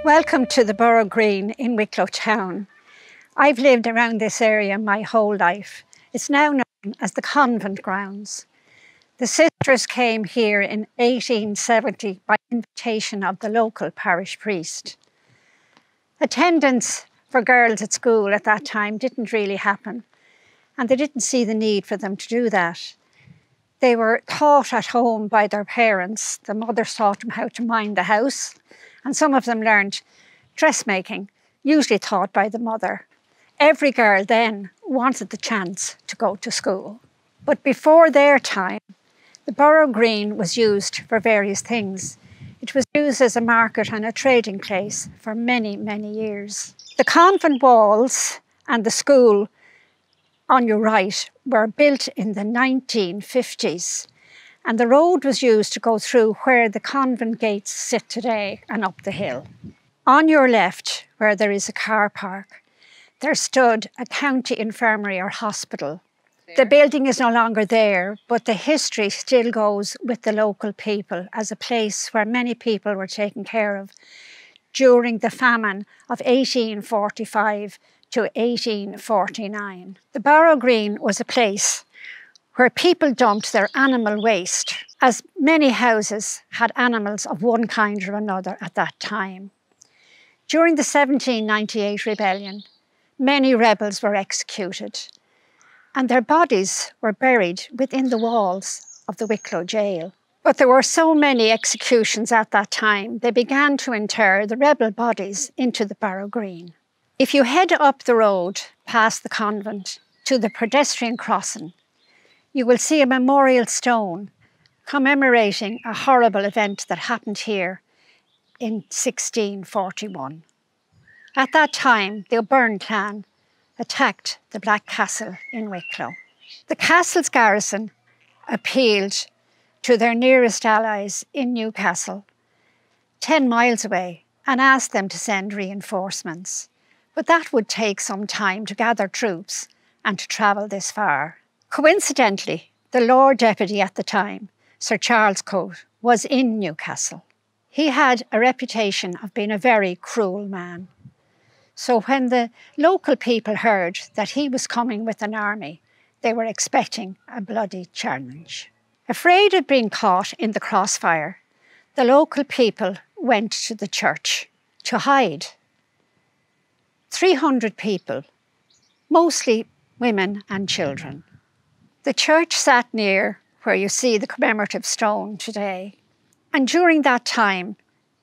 Welcome to the Barrow Green in Wicklow town. I've lived around this area my whole life. It's now known as the convent grounds. The sisters came here in 1870 by invitation of the local parish priest. Attendance for girls at school at that time didn't really happen, and they didn't see the need for them to do that. They were taught at home by their parents. The mothers taught them how to mind the house, and some of them learned dressmaking, usually taught by the mother. Every girl then wanted the chance to go to school. But before their time, the Barrow Green was used for various things. It was used as a market and a trading place for many, many years. The convent walls and the school on your right were built in the 1950s, and the road was used to go through where the convent gates sit today and up the hill. On your left, where there is a car park, there stood a county infirmary or hospital. The building is no longer there, but the history still goes with the local people as a place where many people were taken care of during the famine of 1845 to 1849. The Barrow Green was a place where people dumped their animal waste, as many houses had animals of one kind or another at that time. During the 1798 rebellion, many rebels were executed, and their bodies were buried within the walls of the Wicklow jail. But there were so many executions at that time, they began to inter the rebel bodies into the Barrow Green. If you head up the road past the convent to the pedestrian crossing, you will see a memorial stone commemorating a horrible event that happened here in 1641. At that time, the O'Byrne clan attacked the Black Castle in Wicklow. The castle's garrison appealed to their nearest allies in Newcastle, 10 miles away, and asked them to send reinforcements. But that would take some time to gather troops and to travel this far. Coincidentally, the Lord Deputy at the time, Sir Charles Coate, was in Newcastle. He had a reputation of being a very cruel man. So when the local people heard that he was coming with an army, they were expecting a bloody challenge. Afraid of being caught in the crossfire, the local people went to the church to hide. 300 people, mostly women and children. The church sat near where you see the commemorative stone today. And during that time,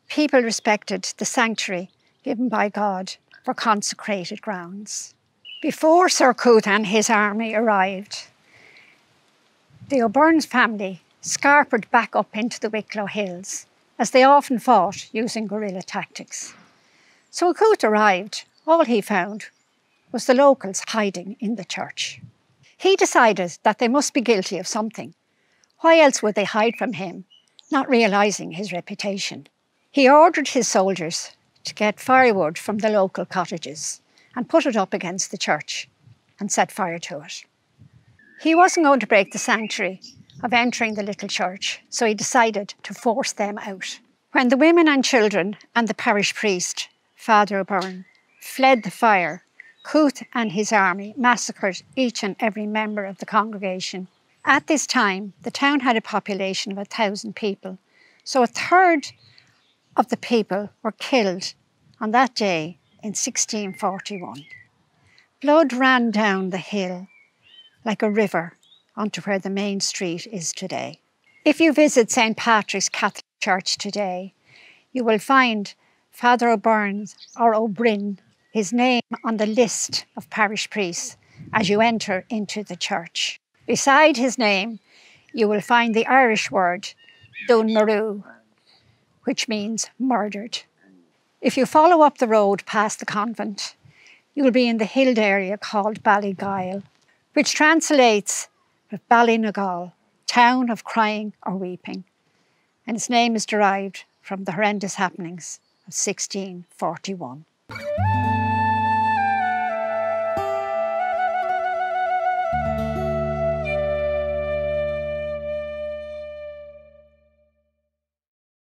people respected the sanctuary given by God for consecrated grounds. Before Sir Coate and his army arrived, the O'Byrne family scarpered back up into the Wicklow hills, as they often fought using guerrilla tactics. So when Coate arrived, all he found was the locals hiding in the church. He decided that they must be guilty of something. Why else would they hide from him, not realising his reputation? He ordered his soldiers to get firewood from the local cottages and put it up against the church and set fire to it. He wasn't going to break the sanctuary of entering the little church, so he decided to force them out. When the women and children and the parish priest, Father O'Byrne, fled the fire, Coate and his army massacred each and every member of the congregation. At this time, the town had a population of 1,000 people, so 1/3 of the people were killed on that day in 1641. Blood ran down the hill like a river onto where the main street is today. If you visit St. Patrick's Catholic Church today, you will find Father O'Byrne or O'Brien, his name on the list of parish priests as you enter into the church. Beside his name, you will find the Irish word Dún Marú, which means murdered. If you follow up the road past the convent, you will be in the hilled area called Ballyguile, which translates with Ballynagal, town of crying or weeping, and its name is derived from the horrendous happenings of 1641.